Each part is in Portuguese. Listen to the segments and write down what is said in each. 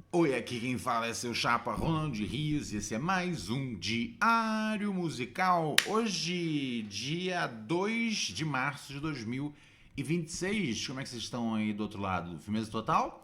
Oi, aqui quem fala é seu chapa Ronald Rios e esse é mais um Diário Musical. Hoje, dia 2 de março de 2026. Como é que vocês estão aí do outro lado? Firmeza total?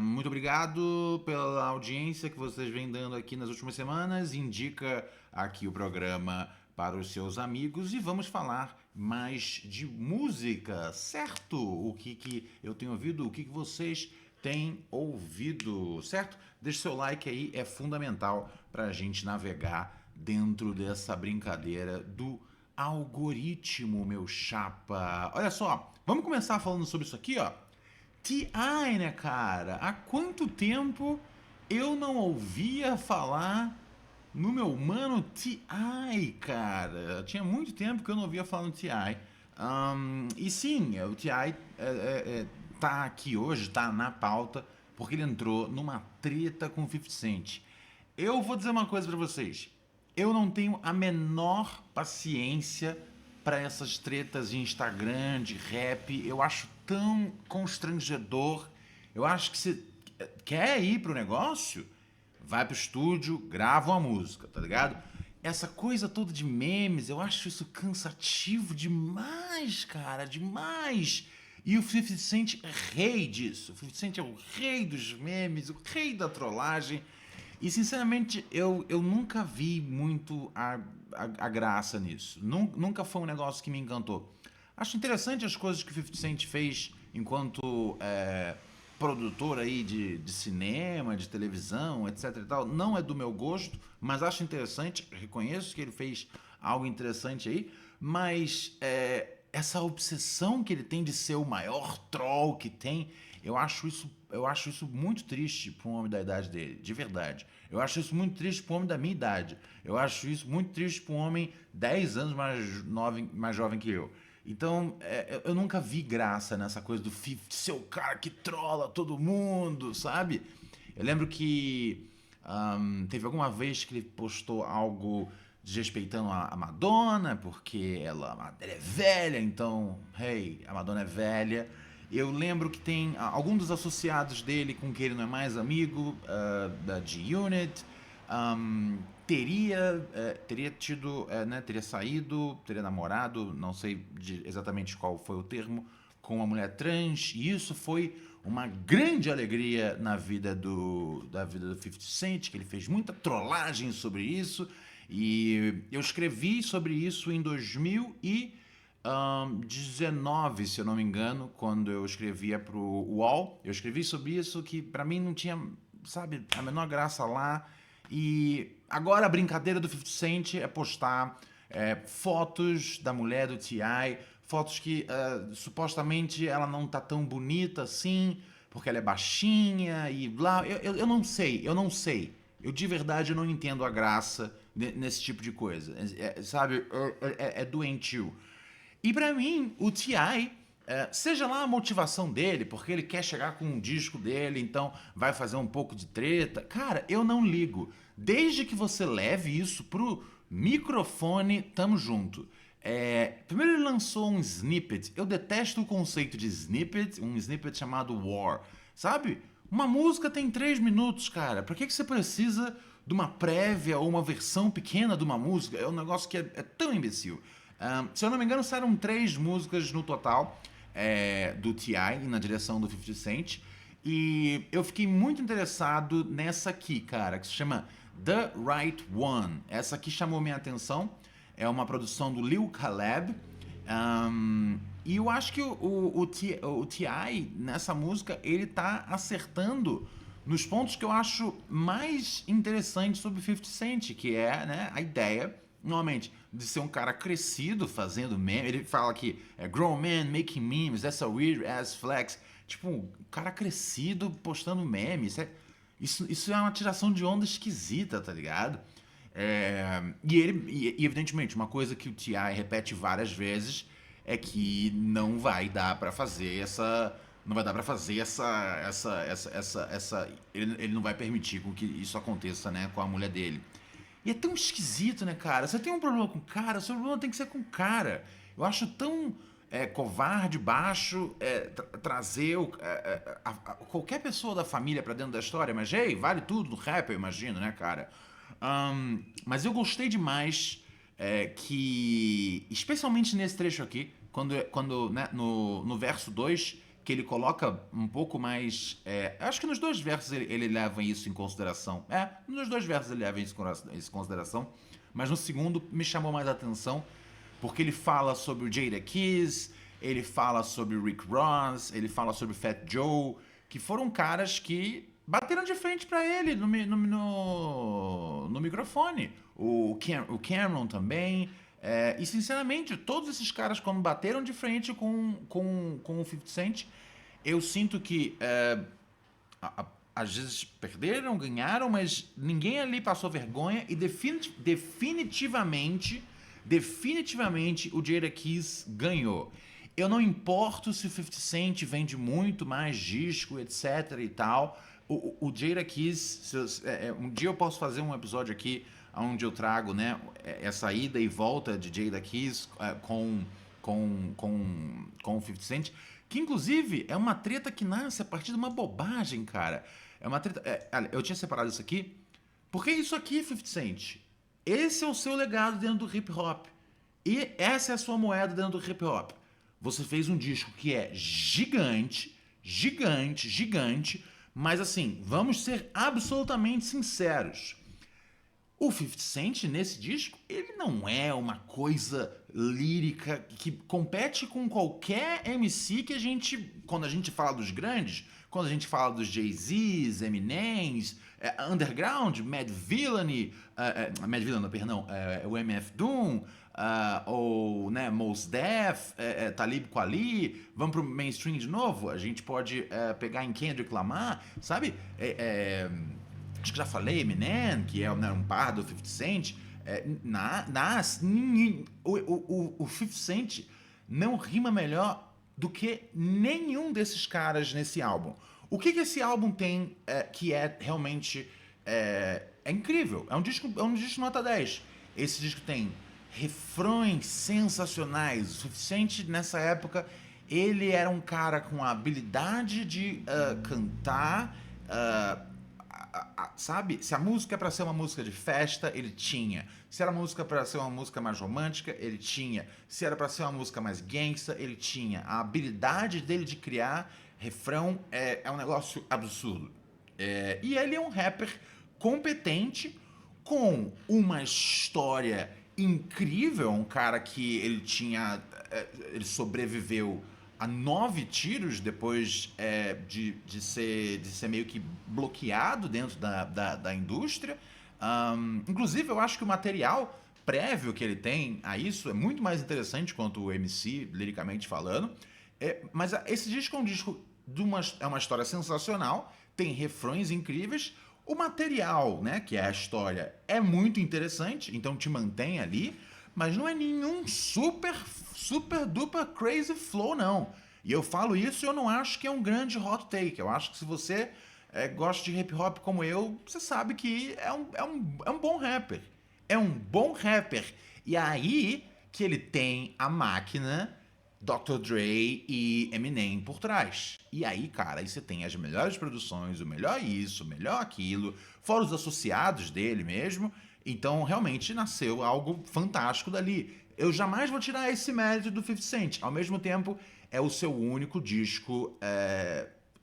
Muito obrigado pela audiência que vocês vêm dando aqui nas últimas semanas. Indica aqui o programa para os seus amigos e vamos falar mais de música, certo? O que eu tenho ouvido, o que vocês têm ouvido, certo? Deixe seu like aí, é fundamental para a gente navegar dentro dessa brincadeira do algoritmo, meu chapa. Olha só, vamos começar falando sobre isso aqui, ó. T.I., né, cara? Há quanto tempo eu não ouvia falar no meu mano T.I., cara? Tinha muito tempo que eu não ouvia falar no T.I. E sim, o T.I. Tá aqui hoje, tá na pauta, porque ele entrou numa treta com o 50 Cent. Eu vou dizer uma coisa pra vocês. Eu não tenho a menor paciência para essas tretas de Instagram, de rap. Eu acho tão constrangedor. Eu acho que você quer ir pro negócio, vai pro estúdio, grava uma música, tá ligado? Essa coisa toda de memes, eu acho isso cansativo demais, cara, demais. E o 50 Cent é rei disso. O 50 Cent é o rei dos memes, o rei da trollagem. E sinceramente, eu nunca vi muito a graça nisso. Nunca foi um negócio que me encantou. Acho interessante as coisas que o 50 Cent fez enquanto produtor aí de cinema, de televisão, etc e tal. Não é do meu gosto, mas acho interessante. Reconheço que ele fez algo interessante aí. Mas essa obsessão que ele tem de ser o maior troll que tem, eu acho isso muito triste para um homem da idade dele, de verdade. Eu acho isso muito triste para um homem da minha idade. Eu acho isso muito triste para um homem 10 anos mais jovem que eu. Então, eu nunca vi graça nessa coisa do 50 ser o cara que trola todo mundo, sabe? Eu lembro que teve alguma vez que ele postou algo desrespeitando a Madonna, porque ela é velha, então, hey, a Madonna é velha. Eu lembro que tem algum dos associados dele com quem ele não é mais amigo, da G-Unit, teria tido, né, teria saído, teria namorado, não sei exatamente qual foi o termo, com uma mulher trans, e isso foi uma grande alegria da vida do 50 Cent, que ele fez muita trollagem sobre isso, e eu escrevi sobre isso em 2019, se eu não me engano, quando eu escrevia pro UOL. Eu escrevi sobre isso que pra mim não tinha, sabe, a menor graça lá. E agora a brincadeira do 50 Cent é postar fotos da mulher do T.I., fotos que supostamente ela não tá tão bonita assim, porque ela é baixinha e blá. Eu não sei, eu não sei. Eu de verdade não entendo a graça nesse tipo de coisa. Sabe, é doentio. E pra mim, o T.I., seja lá a motivação dele, porque ele quer chegar com um disco dele, então vai fazer um pouco de treta. Cara, eu não ligo. Desde que você leve isso pro microfone, tamo junto. Primeiro ele lançou um snippet. Eu detesto o conceito de snippet, um snippet chamado War. Sabe? Uma música tem 3 minutos, cara. Pra que você precisa de uma prévia ou uma versão pequena de uma música? É um negócio que é tão imbecil. Se eu não me engano, saíram 3 músicas no total do T.I. na direção do 50 Cent. E eu fiquei muito interessado nessa aqui, cara, que se chama The Right One. Essa aqui chamou minha atenção. É uma produção do Lil Caleb. E eu acho que o T.I. nessa música, ele tá acertando nos pontos que eu acho mais interessantes sobre o 50 Cent, que é, né, a ideia, normalmente, de ser um cara crescido fazendo meme. Ele fala que grown man making memes, that's a weird ass flex. Tipo, um cara crescido postando memes. Isso é uma tiração de onda esquisita, tá ligado? E evidentemente, uma coisa que o T.I. repete várias vezes é que não vai dar pra fazer essa. Não vai dar pra fazer essa. Ele não vai permitir com que isso aconteça, né, com a mulher dele. E é tão esquisito, né, cara? Você tem um problema com cara, seu problema tem que ser com cara. Eu acho tão covarde, baixo, trazer qualquer pessoa da família pra dentro da história, mas hey, vale tudo no rap, eu imagino, né, cara? Mas eu gostei demais especialmente nesse trecho aqui, quando né, no verso 2 que ele coloca um pouco mais. Acho que nos dois versos ele leva isso em consideração. Nos dois versos ele leva isso em consideração, mas no segundo me chamou mais a atenção, porque ele fala sobre o Jada Kiss, ele fala sobre o Rick Ross, ele fala sobre o Fat Joe, que foram caras que bateram de frente pra ele no microfone. O Cameron também. E sinceramente, todos esses caras, quando bateram de frente com o 50 Cent, eu sinto que às vezes perderam, ganharam, mas ninguém ali passou vergonha e definitivamente o Jada Kiss ganhou. Eu não importo se o 50 Cent vende muito mais disco, etc e tal. O Jada Kiss, um dia eu posso fazer um episódio aqui onde eu trago, né, essa ida e volta de Jada Kiss com o 50 Cent, que inclusive é uma treta que nasce a partir de uma bobagem, cara. É uma treta. Eu tinha separado isso aqui. Porque isso aqui, 50 Cent, esse é o seu legado dentro do hip hop. E essa é a sua moeda dentro do hip hop. Você fez um disco que é gigante, gigante, gigante, mas assim, vamos ser absolutamente sinceros. O 50 Cent, nesse disco, ele não é uma coisa lírica que compete com qualquer MC que quando a gente fala dos grandes, quando a gente fala dos Jay-Z's, Eminems, Underground, Mad Villainy, o MF Doom, ou né, Mos Def, Talib Kweli, vamos pro mainstream de novo, a gente pode pegar em Kendrick Lamar, sabe? Acho que já falei, Eminem, que é um par do 50 Cent. O 50 Cent não rima melhor do que nenhum desses caras nesse álbum. O que esse álbum tem que realmente incrível? É um disco nota 10. Esse disco tem refrões sensacionais. O 50 Cent, nessa época, ele era um cara com a habilidade de cantar. Sabe? Se a música é pra ser uma música de festa, ele tinha. Se era música pra ser uma música mais romântica, ele tinha. Se era pra ser uma música mais gangsta, ele tinha. A habilidade dele de criar refrão é um negócio absurdo. E ele é um rapper competente, com uma história incrível. Um cara que ele sobreviveu a 9 tiros depois de ser meio que bloqueado dentro da indústria. Inclusive, eu acho que o material prévio que ele tem a isso é muito mais interessante quanto o MC, liricamente falando. Mas esse disco é um disco é uma história sensacional, tem refrões incríveis. O material, né, que é a história, é muito interessante, então te mantém ali, mas não é nenhum super duper crazy flow, não. E eu falo isso e eu não acho que é um grande hot take. Eu acho que se você gosta de hip hop como eu, você sabe que é um bom rapper. É um bom rapper. E aí que ele tem a máquina Dr. Dre e Eminem por trás. E aí, cara, aí você tem as melhores produções, o melhor isso, o melhor aquilo, fora os associados dele mesmo. Então, realmente, nasceu algo fantástico dali. Eu jamais vou tirar esse mérito do 50 Cent. Ao mesmo tempo, é o seu único disco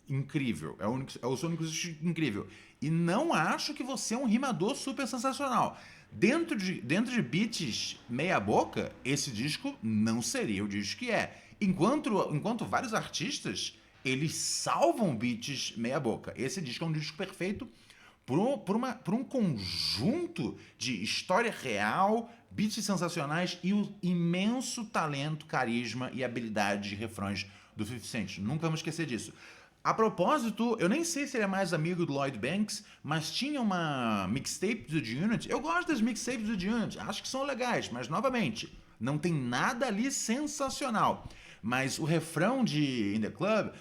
incrível. É o seu único disco incrível. E não acho que você é um rimador super sensacional. Dentro de beats meia boca, esse disco não seria o disco que é. Enquanto vários artistas, eles salvam beats meia boca. Esse disco é um disco perfeito por um conjunto de história real, beats sensacionais e o imenso talento, carisma e habilidade de refrões do 50 Cent. Nunca vamos esquecer disso. A propósito, eu nem sei se ele é mais amigo do Lloyd Banks, mas tinha uma mixtape do G-Unit. Eu gosto das mixtapes do G-Unit, acho que são legais, mas novamente, não tem nada ali sensacional. Mas o refrão de In The Club,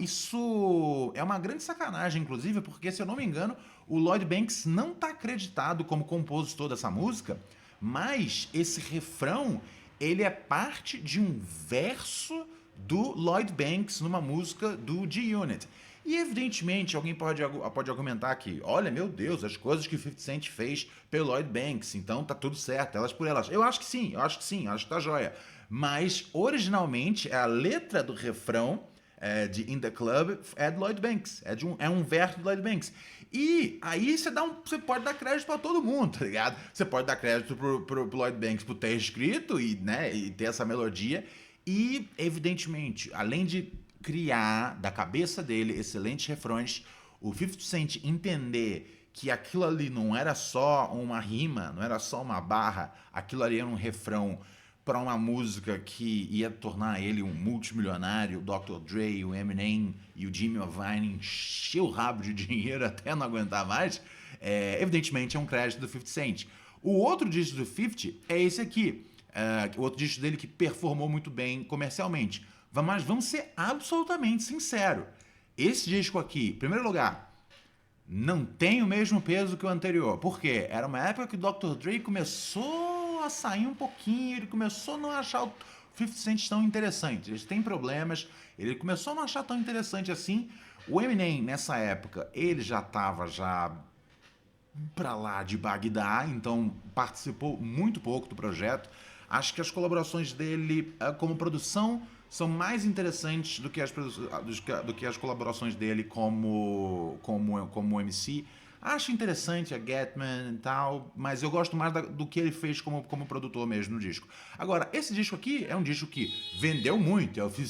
isso é uma grande sacanagem, inclusive, porque se eu não me engano, o Lloyd Banks não está acreditado como compositor dessa música, mas esse refrão, ele é parte de um verso do Lloyd Banks numa música do G-Unit. E evidentemente alguém pode argumentar que, olha, meu Deus, as coisas que o 50 Cent fez pelo Lloyd Banks, então tá tudo certo, elas por elas. Eu acho que sim, acho que tá joia. Mas originalmente a letra do refrão de In the Club é do Lloyd Banks, é um verso do Lloyd Banks. E aí você pode dar crédito pra todo mundo, tá ligado? Você pode dar crédito pro Lloyd Banks por ter escrito e ter essa melodia. E, evidentemente, além de criar da cabeça dele excelentes refrões, o 50 Cent entender que aquilo ali não era só uma rima, não era só uma barra, aquilo ali era um refrão para uma música que ia tornar ele um multimilionário, o Dr. Dre, o Eminem e o Jimmy Iovine encher o rabo de dinheiro até não aguentar mais, evidentemente é um crédito do 50 Cent. O outro disco do 50 é esse aqui, o outro disco dele que performou muito bem comercialmente. Mas vamos ser absolutamente sinceros. Esse disco aqui, em primeiro lugar, não tem o mesmo peso que o anterior. Por quê? Era uma época que o Dr. Dre começou a sair um pouquinho, ele começou a não achar o 50 Cent tão interessante. Eles têm problemas, ele começou a não achar tão interessante assim. O Eminem, nessa época, ele já estava pra lá de Bagdá, então participou muito pouco do projeto. Acho que as colaborações dele como produção são mais interessantes do que as colaborações dele como MC. Acho interessante a Getman e tal, mas eu gosto mais do que ele fez como produtor mesmo no disco. Agora, esse disco aqui é um disco que vendeu muito. O 50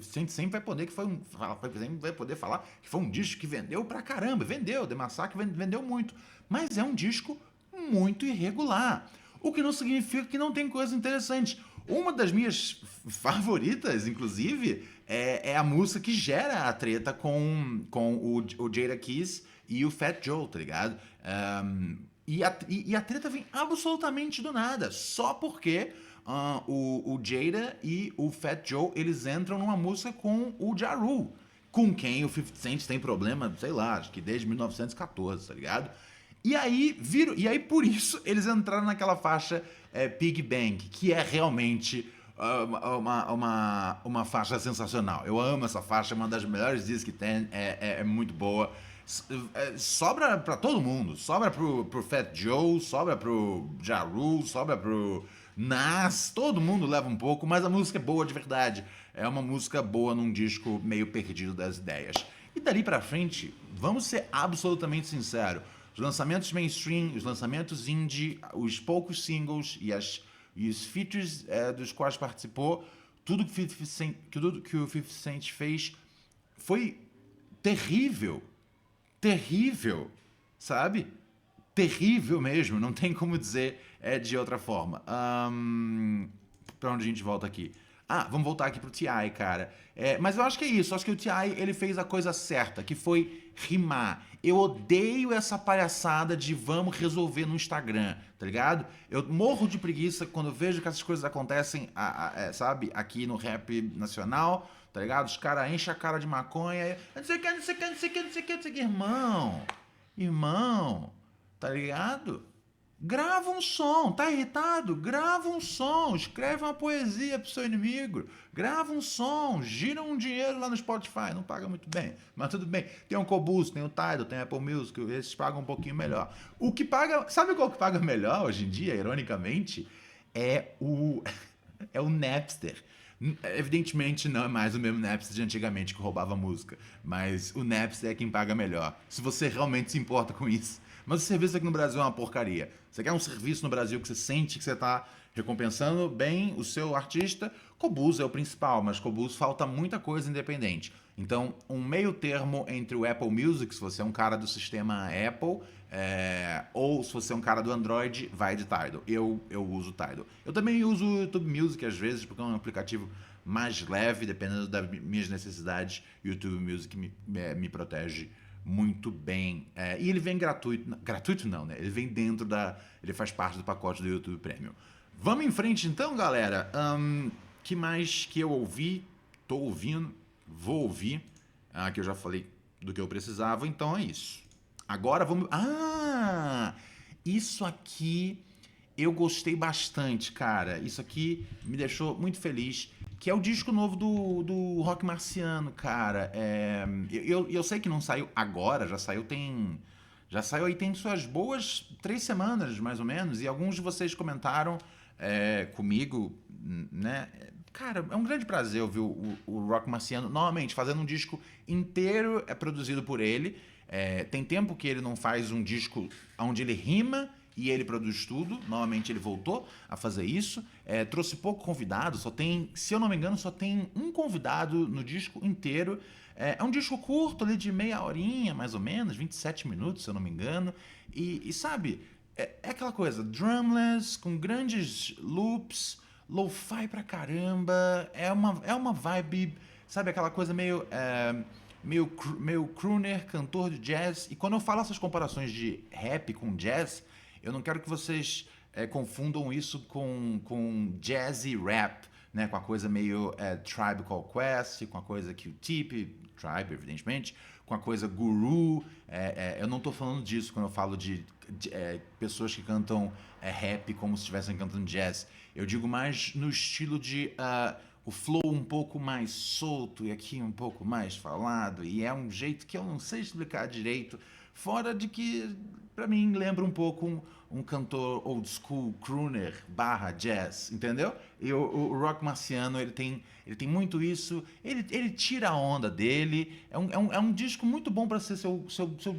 Cent sempre vai poder falar que foi um disco que vendeu pra caramba. Vendeu, The Massacre vendeu muito. Mas é um disco muito irregular. O que não significa que não tem coisas interessantes. Uma das minhas favoritas, inclusive, é a música que gera a treta com o Jadakiss e o Fat Joe, tá ligado? E a treta vem absolutamente do nada, só porque o Jada e o Fat Joe, eles entram numa música com o Ja Rule, com quem o 50 Cent tem problema, sei lá, acho que desde 1914, tá ligado? E aí por isso eles entraram naquela faixa Pig Bang, que é realmente uma faixa sensacional. Eu amo essa faixa, é uma das melhores discos que tem, é muito boa. Sobra pra todo mundo, sobra pro Fat Joe, sobra pro Ja Rule, sobra pro Nas, todo mundo leva um pouco, mas a música é boa de verdade. É uma música boa num disco meio perdido das ideias. E dali pra frente, vamos ser absolutamente sinceros. Os lançamentos mainstream, os lançamentos indie, os poucos singles e os features dos quais participou, tudo que o 50 Cent fez foi terrível. Terrível, sabe? Terrível mesmo, não tem como dizer de outra forma. Pra onde a gente volta aqui? Vamos voltar aqui pro T.I., cara. Mas eu acho que é isso, acho que o T.I. ele fez a coisa certa, que foi rimar. Eu odeio essa palhaçada de vamos resolver no Instagram, tá ligado? Eu morro de preguiça quando eu vejo que essas coisas acontecem, sabe, aqui no rap nacional, tá ligado? Os caras enchem a cara de maconha, não sei o que, não sei o que, não sei o que, não sei o que, não sei o que, irmão, tá ligado? Grava um som, tá irritado? Grava um som, escreve uma poesia pro seu inimigo, grava um som, gira um dinheiro lá no Spotify, não paga muito bem, mas tudo bem. Tem o Qobuz, tem o Tidal, tem a Apple Music, esses pagam um pouquinho melhor. O que paga, sabe qual que paga melhor hoje em dia, ironicamente? É o é o Napster. Evidentemente não é mais o mesmo Napster de antigamente que roubava música, mas o Napster é quem paga melhor, se você realmente se importa com isso. Mas o serviço aqui no Brasil é uma porcaria. Você quer um serviço no Brasil que você sente que você está recompensando bem o seu artista? Qobuz é o principal, mas Qobuz falta muita coisa independente. Então, um meio termo entre o Apple Music, se você é um cara do sistema Apple, ou se você é um cara do Android, vai de Tidal. Eu uso Tidal. Eu também uso o YouTube Music às vezes, porque é um aplicativo mais leve, dependendo das minhas necessidades. O YouTube Music me protege muito bem. E ele vem gratuito. Gratuito não, né? Ele vem dentro ele faz parte do pacote do YouTube Premium. Vamos em frente então, galera. Que mais que eu ouvi? Tô ouvindo. Vou ouvir. Que eu já falei do que eu precisava. Então é isso. Agora vamos... isso aqui Eu gostei bastante, cara. Isso aqui me deixou muito feliz. Que é o disco novo do Rock Marciano, cara. Eu sei que não saiu agora, já saiu tem. Já saiu aí tem suas boas 3 semanas, mais ou menos. E alguns de vocês comentaram comigo, né? Cara, é um grande prazer ouvir o Rock Marciano novamente fazendo um disco inteiro produzido por ele. Tem tempo que ele não faz um disco onde ele rima e ele produz tudo. Novamente ele voltou a fazer isso. Trouxe pouco convidado, só tem, se eu não me engano, só tem um convidado no disco inteiro. É um disco curto ali de meia horinha, mais ou menos, 27 minutos, se eu não me engano. E sabe, é aquela coisa, drumless, com grandes loops, lo-fi pra caramba. É uma vibe, sabe, aquela coisa meio crooner, cantor de jazz. E quando eu falo essas comparações de rap com jazz, eu não quero que vocês confundam isso com jazzy rap, né? Com a coisa meio Tribe Called Quest, com a coisa Q-Tip, Tribe, evidentemente, com a coisa Guru. Eu não tô falando disso quando eu falo de pessoas que cantam rap como se estivessem cantando jazz. Eu digo mais no estilo de o flow um pouco mais solto e aqui um pouco mais falado, e é um jeito que eu não sei explicar direito, fora de que pra mim lembra um pouco um cantor old school crooner barra jazz, entendeu? E o Rock Marciano, ele tem muito isso, ele tira a onda dele, é um disco muito bom pra ser seu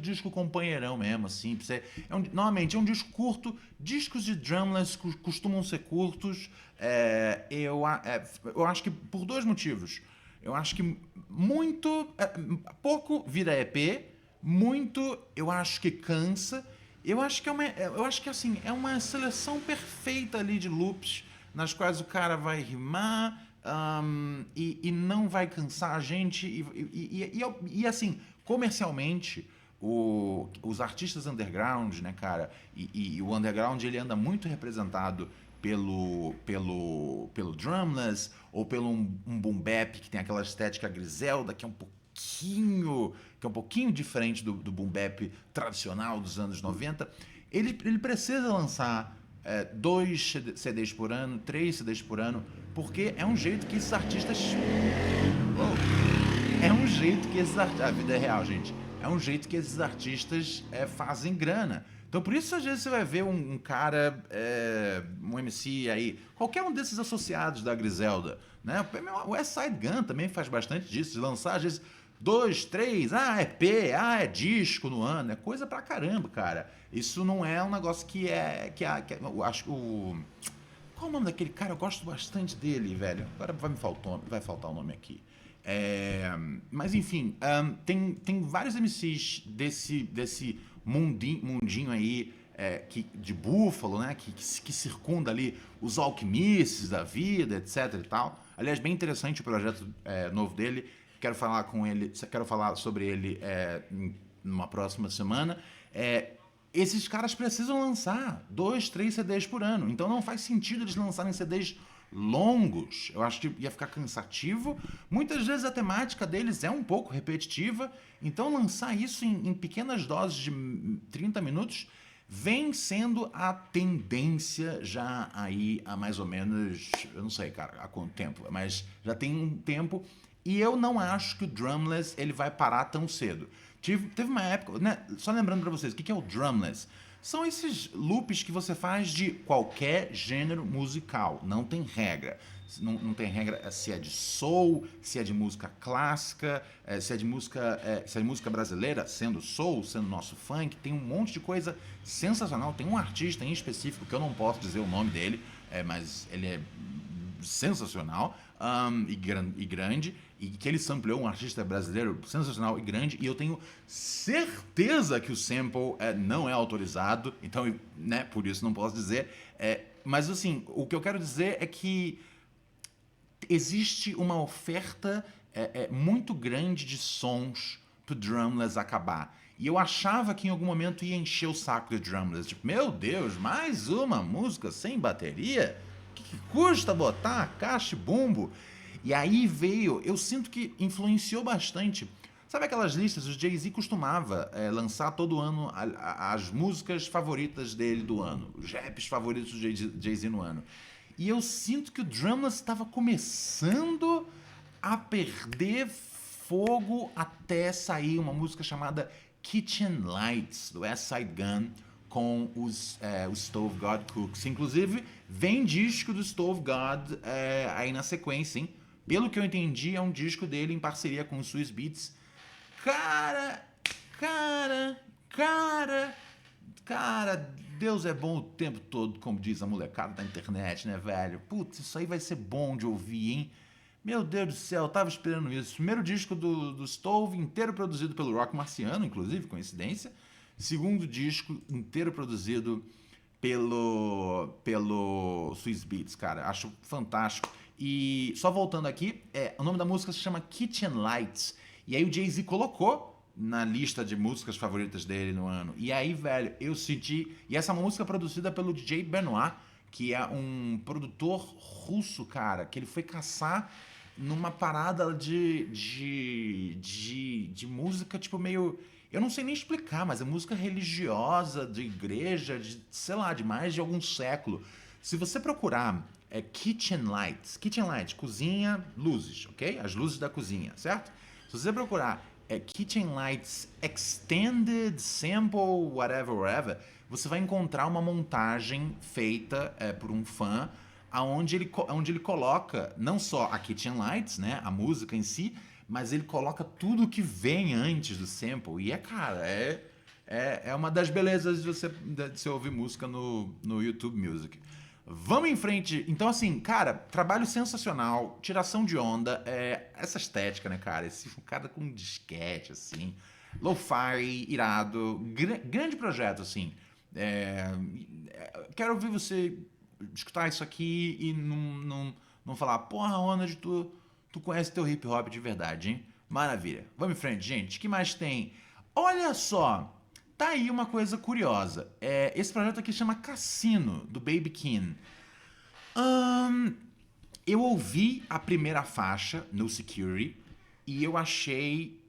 disco companheirão mesmo, assim, pra você, novamente, é um disco curto, discos de drumless costumam ser curtos. Eu acho que por dois motivos. Eu acho que pouco vira EP, muito eu acho que cansa. Eu acho que assim, é uma seleção perfeita ali de loops nas quais o cara vai rimar, e não vai cansar a gente. Assim, comercialmente, os artistas underground, né, cara? E o underground ele anda muito representado pelo drumless ou pelo um boom bap que tem aquela estética Griselda que é um pouquinho diferente do boom bap tradicional dos anos 90. Ele precisa lançar 2 CDs por ano, 3 CDs por ano, porque é um jeito que esses artistas. É um jeito que esses artistas. A vida é real, gente. É um jeito que esses artistas fazem grana. Então, por isso, às vezes, você vai ver um cara, um MC aí, qualquer um desses associados da Griselda, né? O West Side Gun também faz bastante disso, de lançar, às vezes, 2, 3, EP, é disco no ano, é coisa pra caramba, cara. Isso não é um negócio eu acho que qual é o nome daquele cara? Eu gosto bastante dele, velho. Agora vai faltar o nome aqui. Mas enfim, tem vários MCs desse mundinho aí de Búfalo, né? Que circunda ali os alquimistas da vida, etc e tal. Aliás, bem interessante o projeto novo dele. Quero falar sobre ele numa próxima semana. Esses caras precisam lançar 2, 3 CDs por ano. Então não faz sentido eles lançarem CDs longos. Eu acho que ia ficar cansativo. Muitas vezes a temática deles é um pouco repetitiva. Então lançar isso em pequenas doses de 30 minutos vem sendo a tendência já aí há mais ou menos, eu não sei, cara, há quanto tempo, mas já tem um tempo. E eu não acho que o drumless ele vai parar tão cedo. Teve uma época, né? Só lembrando pra vocês, o que é o drumless? São esses loops que você faz de qualquer gênero musical. Não tem regra. Não tem regra se é de soul, se é de música clássica, se é de música brasileira, sendo soul, sendo nosso funk. Tem um monte de coisa sensacional. Tem um artista em específico, que eu não posso dizer o nome dele, mas ele é sensacional, e grande, e que ele sampleou um artista brasileiro sensacional e grande, e eu tenho certeza que o sample não é autorizado, então, né, por isso não posso dizer, mas assim, o que eu quero dizer é que existe uma oferta muito grande de sons pro drumless acabar. E eu achava que em algum momento ia encher o saco de drumless. Tipo, meu Deus, mais uma música sem bateria? O que custa botar caixa e bumbo? E aí veio, eu sinto que influenciou bastante. Sabe aquelas listas? O Jay-Z costumava lançar todo ano as músicas favoritas dele do ano, os raps favoritos do Jay-Z no ano. E eu sinto que o Drumless estava começando a perder fogo até sair uma música chamada Kitchen Lights, do West Side Gun, com os Stove God Cooks. Inclusive, vem disco do Stove God aí na sequência, hein? Pelo que eu entendi, é um disco dele em parceria com o Swizz Beatz. Cara, Deus é bom o tempo todo, como diz a molecada da internet, né, velho? Putz, isso aí vai ser bom de ouvir, hein? Meu Deus do céu, eu tava esperando isso. Primeiro disco do Stove, inteiro produzido pelo Rock Marciano, inclusive, coincidência. Segundo disco, inteiro produzido pelo Swizz Beatz, cara. Acho fantástico. E só voltando aqui, o nome da música se chama Kitchen Lights. E aí o Jay-Z colocou na lista de músicas favoritas dele no ano. E aí, velho, eu senti... E essa música é produzida pelo DJ Benoit, que é um produtor russo, cara, que ele foi caçar numa parada de música, tipo, meio... Eu não sei nem explicar, mas é música religiosa, de igreja, de, sei lá, de mais de algum século. Se você procurar Kitchen Lights, cozinha, luzes, ok? As luzes da cozinha, certo? Se você procurar Kitchen Lights Extended Sample whatever, você vai encontrar uma montagem feita por um fã, onde ele coloca não só a Kitchen Lights, né, a música em si, mas ele coloca tudo que vem antes do sample. E cara, é uma das belezas de você ouvir música no YouTube Music. Vamos em frente. Então, assim, cara, trabalho sensacional, tiração de onda, essa estética, né, cara? Esse cara com um disquete, assim, lo-fi, irado, grande projeto, assim. Quero ouvir você escutar isso aqui e não falar, porra, Ronald, tu conhece teu hip hop de verdade, hein? Maravilha. Vamos em frente, gente. O que mais tem? Olha só! Tá aí uma coisa curiosa. Esse projeto aqui chama Cassino, do Baby Keem. Eu ouvi a primeira faixa, No Security, e eu achei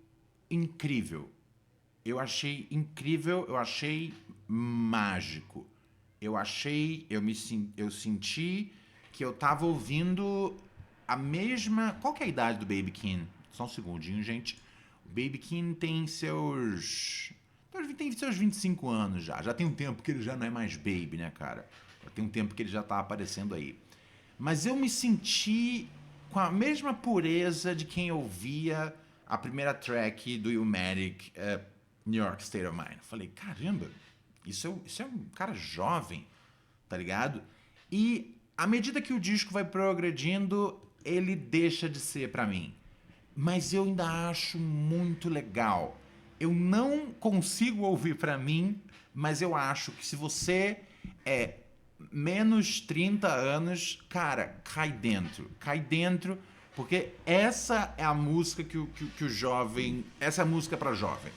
incrível. Eu achei mágico. Eu senti que eu tava ouvindo a mesma... Qual que é a idade do Baby Keem? Só um segundinho, gente. O Baby Keem tem seus 25 anos já. Já tem um tempo que ele já não é mais baby, né, cara? Já tem um tempo que ele já tá aparecendo aí. Mas eu me senti com a mesma pureza de quem ouvia a primeira track do Illmatic, New York State of Mind. Falei, caramba, isso é um cara jovem, tá ligado? E à medida que o disco vai progredindo, ele deixa de ser pra mim. Mas eu ainda acho muito legal. Eu não consigo ouvir pra mim, mas eu acho que se você é menos 30 anos, cara, cai dentro, porque essa é a música que o jovem, essa é a música pra jovem.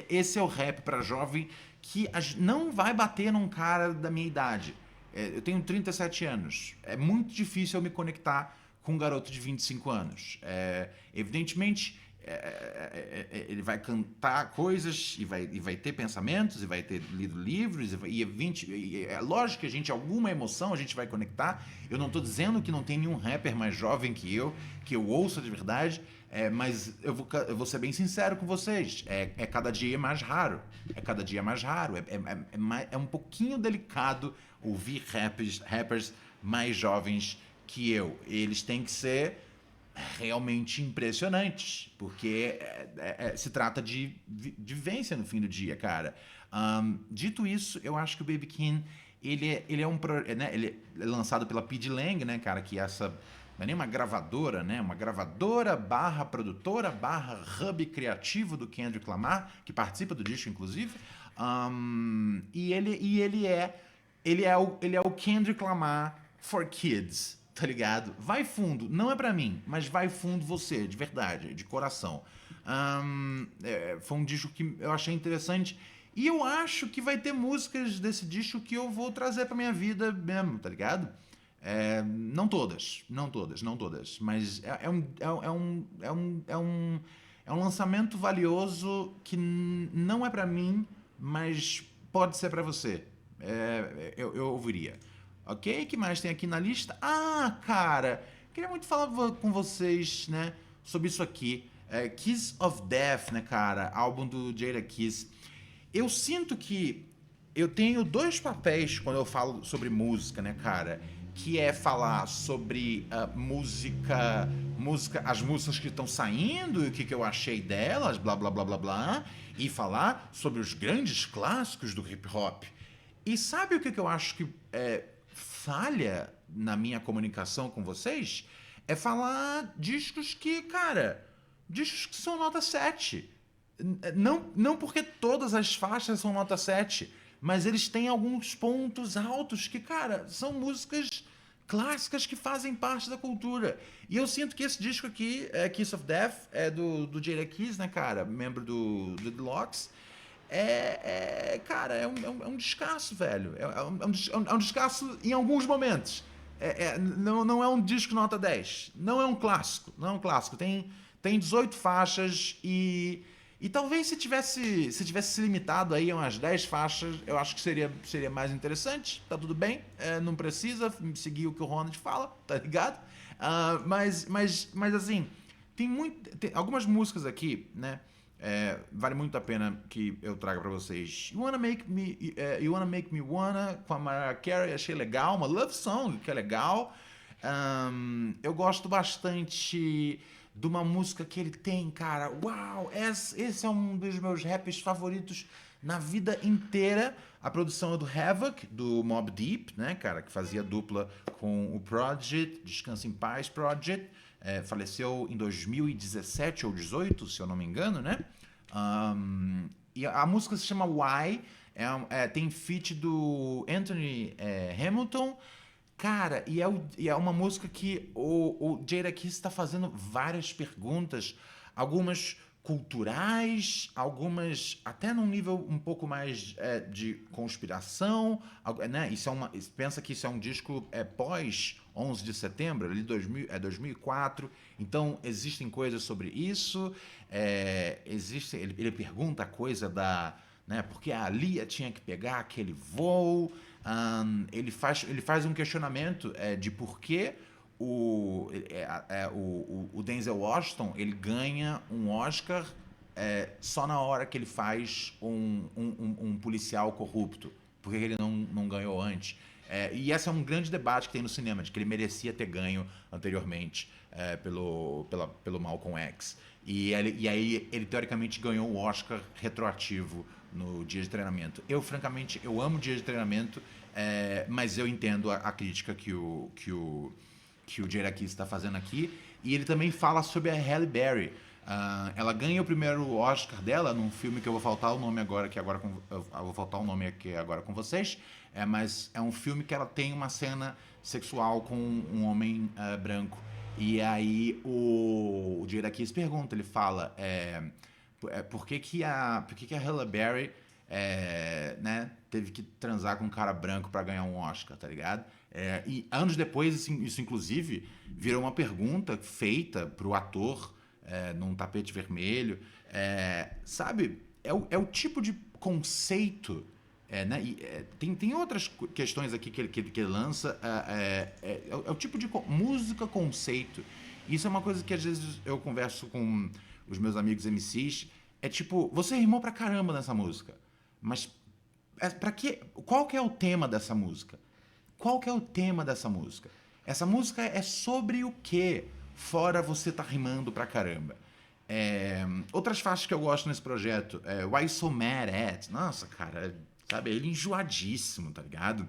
Esse é o rap pra jovem que não vai bater num cara da minha idade. Eu tenho 37 anos. É muito difícil eu me conectar com um garoto de 25 anos. Evidentemente, ele vai cantar coisas e vai ter pensamentos e vai ter lido livros é lógico que alguma emoção a gente vai conectar. Eu não estou dizendo que não tem nenhum rapper mais jovem que eu ouça de verdade, mas eu vou ser bem sincero com vocês, cada dia mais raro, é um pouquinho delicado ouvir rappers mais jovens que eu. Eles têm que ser realmente impressionantes, porque se trata de vivência no fim do dia, cara. Dito isso, eu acho que o Baby Keem, ele é lançado pela Pidgey Lang, né, cara, que essa não é nem uma gravadora, né, uma gravadora barra produtora barra hub criativo do Kendrick Lamar, que participa do disco, inclusive. E ele é o Kendrick Lamar for kids, tá ligado? Vai fundo, não é pra mim, mas vai fundo você, de verdade, de coração. Foi um disco que eu achei interessante e eu acho que vai ter músicas desse disco que eu vou trazer pra minha vida mesmo, tá ligado? Não todas, mas É um lançamento valioso que não é pra mim, mas pode ser pra você. Eu ouviria. Ok? O que mais tem aqui na lista? Ah, cara, queria muito falar com vocês, né, sobre isso aqui. Kiss of Death, né, cara? Álbum do Jada Kiss. Eu sinto que eu tenho dois papéis quando eu falo sobre música, né, cara? Que é falar sobre música, as músicas que estão saindo e o que eu achei delas, blá blá blá blá blá, e falar sobre os grandes clássicos do hip hop. E sabe o que eu acho que falha na minha comunicação com vocês? É falar discos que, cara, discos que são nota 7. Não porque todas as faixas são nota 7, mas eles têm alguns pontos altos que, cara, são músicas clássicas que fazem parte da cultura. E eu sinto que esse disco aqui, Kiss of Death, é do Jada Kiss, né, cara? Membro do Deluxe. Cara, é um descasso, velho. É um descasso em alguns momentos. Não é um disco nota 10. Não é um clássico. Não é um clássico. Tem 18 faixas e talvez se tivesse se limitado aí a umas 10 faixas, eu acho que seria mais interessante. Tá tudo bem. Não precisa seguir o que o Ronald fala, tá ligado? Mas assim, tem algumas músicas aqui, né? Vale muito a pena que eu traga pra vocês. You Wanna Make Me Wanna, com a Mariah Carey, achei legal. Uma love song, que é legal. Eu gosto bastante de uma música que ele tem, cara. Uau, esse é um dos meus raps favoritos na vida inteira. A produção é do Havoc, do Mobb Deep, né, cara, que fazia dupla com o Project, Descansa em Paz Project. Faleceu em 2017 ou 2018, se eu não me engano, né? E a música se chama Why, tem feat do Anthony Hamilton. Cara, e é uma música que o Jada Kiss está fazendo várias perguntas, algumas culturais, algumas até num nível um pouco mais de conspiração, né? Pensa que isso é um disco pós 11 de setembro, ali 2004, então existem coisas sobre isso, ele pergunta a coisa né, porque a Lia tinha que pegar aquele voo. Ele faz um questionamento de por que o Denzel Washington ele ganha um Oscar só na hora que ele faz um policial corrupto. Por que ele não ganhou antes? E esse é um grande debate que tem no cinema, de que ele merecia ter ganho anteriormente pelo Malcolm X. E aí ele teoricamente ganhou o Oscar retroativo no dia de treinamento. Francamente, eu amo dia de treinamento, mas eu entendo a crítica que o Jada Kiss está fazendo aqui. E ele também fala sobre a Halle Berry. Ela ganha o primeiro Oscar dela num filme que eu vou faltar o nome agora, eu vou faltar o nome aqui agora com vocês. Mas é um filme que ela tem uma cena sexual com um homem branco. E aí o Jada Kiss pergunta, ele fala, por que a Halle Berry né, teve que transar com um cara branco pra ganhar um Oscar, tá ligado? E anos depois, isso inclusive virou uma pergunta feita pro ator num tapete vermelho. Sabe, é o tipo de conceito. Né? Tem outras questões aqui que ele lança. É o tipo de música conceito. Isso é uma coisa que às vezes eu converso com os meus amigos MCs. É tipo, você rimou pra caramba nessa música, mas pra quê? Qual que é o tema dessa música? Qual que é o tema dessa música? Essa música é sobre o quê? Fora você tá rimando pra caramba. Outras faixas que eu gosto nesse projeto Why So Mad At? Nossa, cara, sabe, ele enjoadíssimo, tá ligado?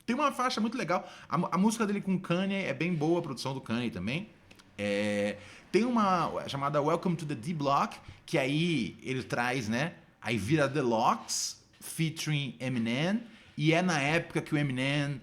Tem uma faixa muito legal. A música dele com Kanye é bem boa, a produção do Kanye também. Tem uma chamada Welcome to the D-Block, que aí ele traz, né? Aí vira Deluxe, featuring Eminem. E é na época que o Eminem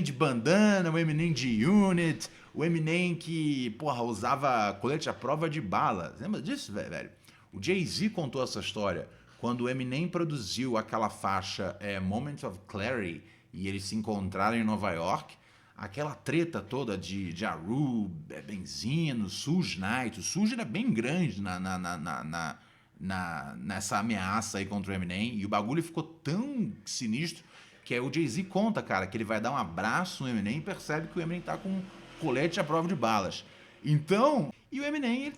de bandana, o Eminem de Unit, o Eminem que, porra, usava colete à prova de bala. Lembra disso, velho? O Jay-Z contou essa história quando o Eminem produziu aquela faixa Moment of Clarity e eles se encontraram em Nova York. aquela treta toda de Ja Rule, Benzino, Suge Knight. O Suge era bem grande nessa ameaça aí contra o Eminem, e o bagulho ficou tão sinistro que aí o Jay-Z conta, cara, que ele vai dar um abraço no Eminem e percebe que o Eminem tá com um colete à prova de balas. Então, e o Eminem,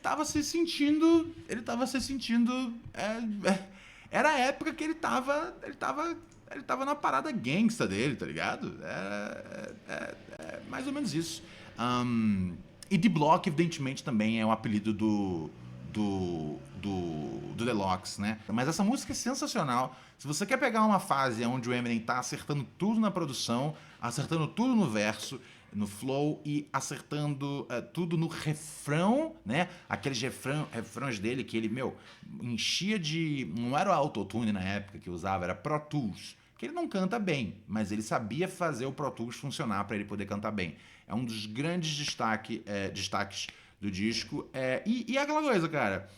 era a época que ele tava na parada gangsta dele, tá ligado? É mais ou menos isso. E D-Block, evidentemente, também é o apelido do Deluxe, né? Mas essa música é sensacional. Se você quer pegar uma fase onde o Eminem tá acertando tudo na produção, acertando tudo no verso, no flow e acertando tudo no refrão, né? Aqueles refrões dele que ele, enchia de... Não era o Autotune na época que usava, era Pro Tools. Que ele não canta bem, mas ele sabia fazer o Pro Tools funcionar para ele poder cantar bem. É um dos grandes destaques do disco. E aquela coisa, cara...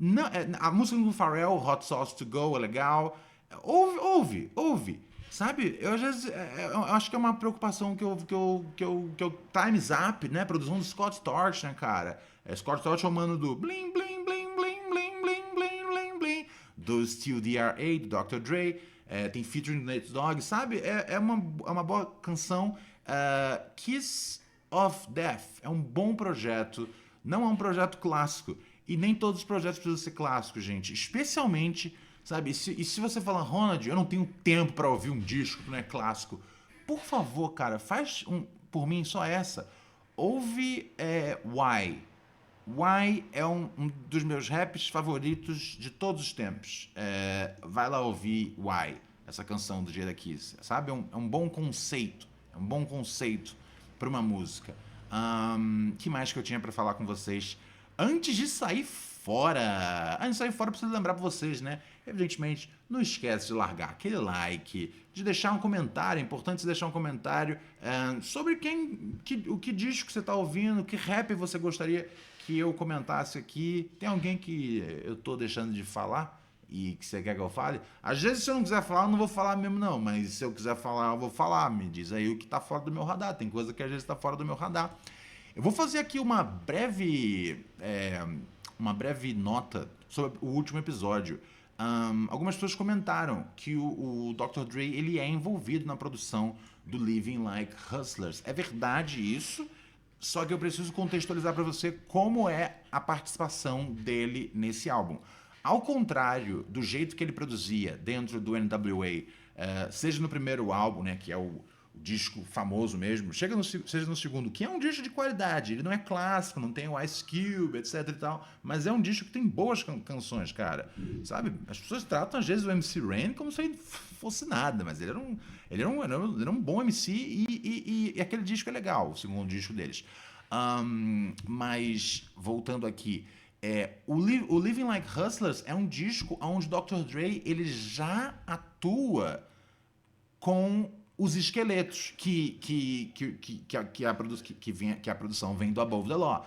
Não, a música do Pharrell, Hot Sauce to Go, é legal. Ouve. Sabe? Eu acho que é uma preocupação que eu Time's Up, né? Produção do Scott Storch, né, cara? Scott Storch é o mano do bling, bling, bling, bling, bling, bling, bling, bling, bling, do Still D.R.A., do Dr. Dre, tem featuring do Nate Dogg, sabe? É uma boa canção. Kiss of Death é um bom projeto, não é um projeto clássico. E nem todos os projetos precisam ser clássicos, gente. Especialmente, sabe? E se você fala, Ronald, eu não tenho tempo pra ouvir um disco que não é clássico. Por favor, cara, faz por mim só essa. Ouve Why. Why é um dos meus raps favoritos de todos os tempos. Vai lá ouvir Why, essa canção do Jada Kiss. Sabe? É um bom conceito. É um bom conceito pra uma música. Que mais que eu tinha pra falar com vocês? Antes de sair fora, preciso lembrar pra vocês, né? Evidentemente, não esquece de largar aquele like, de deixar um comentário. É importante você deixar um comentário sobre o que disco que você tá ouvindo, que rap você gostaria que eu comentasse aqui. Tem alguém que eu tô deixando de falar e que você quer que eu fale? Às vezes, se eu não quiser falar, eu não vou falar mesmo, não. Mas se eu quiser falar, eu vou falar. Me diz aí o que tá fora do meu radar. Tem coisa que às vezes tá fora do meu radar. Eu vou fazer aqui uma breve nota sobre o último episódio. Algumas pessoas comentaram que o Dr. Dre ele é envolvido na produção do Living Like Hustlers. É verdade isso, só que eu preciso contextualizar para você como é a participação dele nesse álbum. Ao contrário do jeito que ele produzia dentro do NWA, seja no primeiro álbum, né, que é o disco famoso mesmo, seja no segundo, que é um disco de qualidade, ele não é clássico, não tem o Ice Cube, etc e tal, mas é um disco que tem boas canções, cara, sabe? As pessoas tratam às vezes o MC Ren como se ele fosse nada, mas ele era um bom MC e aquele disco é legal, o segundo disco deles. Mas, voltando aqui, o Living Like Hustlers é um disco onde o Dr. Dre ele já atua com os esqueletos que a produção vem do Above the Law.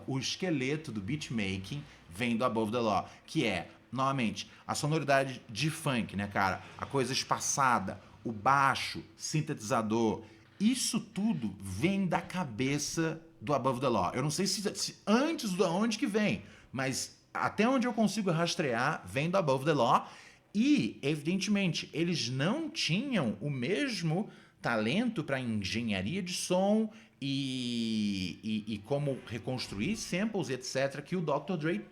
O esqueleto do beatmaking vem do Above the Law, que é, novamente, a sonoridade de funk, né, cara? A coisa espaçada, o baixo, sintetizador, isso tudo vem da cabeça do Above the Law. Eu não sei se antes de onde que vem, mas até onde eu consigo rastrear, vem do Above the Law. E, evidentemente, eles não tinham o mesmo talento para engenharia de som e como reconstruir samples, etc., que o Dr. Dre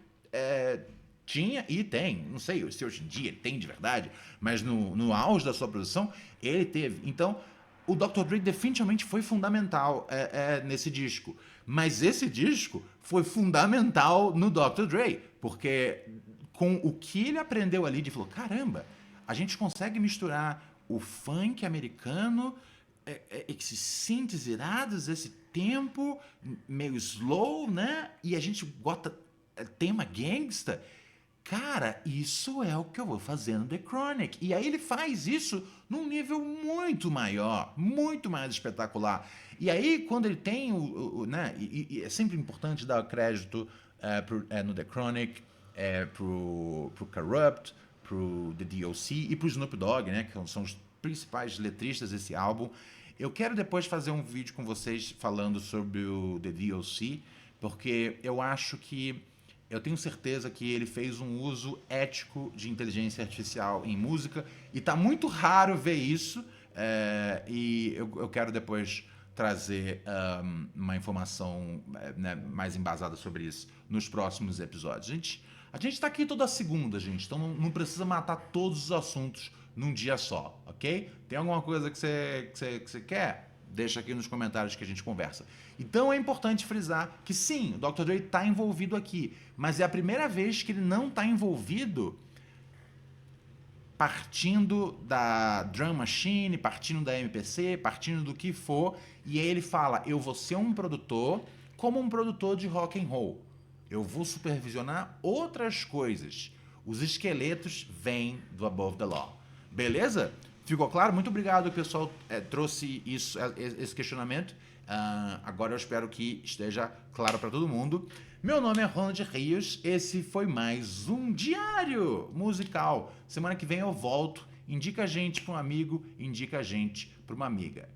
tinha e tem. Não sei se hoje em dia ele tem de verdade, mas no auge da sua produção, ele teve. Então, o Dr. Dre definitivamente foi fundamental nesse disco. Mas esse disco foi fundamental no Dr. Dre, porque com o que ele aprendeu ali, ele falou, caramba, a gente consegue misturar o funk americano, esses synths irados, esse tempo meio slow, né? E a gente bota tema gangsta. Cara, isso é o que eu vou fazer no The Chronic. E aí ele faz isso num nível muito maior, muito mais espetacular. E aí, quando ele tem né? E é sempre importante dar crédito no The Chronic, pro Corrupt, pro The D.O.C. e pro Snoop Dogg, né? Que são os principais letristas desse álbum. Eu quero depois fazer um vídeo com vocês falando sobre o The DLC, porque eu acho que eu tenho certeza que ele fez um uso ético de inteligência artificial em música e tá muito raro ver isso. E eu quero depois trazer uma informação né, mais embasada sobre isso nos próximos episódios. A gente tá aqui toda segunda, gente, então não precisa matar todos os assuntos num dia só, ok? Tem alguma coisa que você quer? Deixa aqui nos comentários que a gente conversa. Então é importante frisar que sim, o Dr. Dre está envolvido aqui, mas é a primeira vez que ele não está envolvido partindo da drum machine, partindo da MPC, partindo do que for, e aí ele fala, eu vou ser um produtor como um produtor de rock and roll. Eu vou supervisionar outras coisas. Os esqueletos vêm do Above the Law. Beleza? Ficou claro? Muito obrigado, que o pessoal trouxe esse questionamento. Agora eu espero que esteja claro para todo mundo. Meu nome é Ronald Rios, esse foi mais um Diário Musical. Semana que vem eu volto. Indica a gente para um amigo, indica a gente para uma amiga.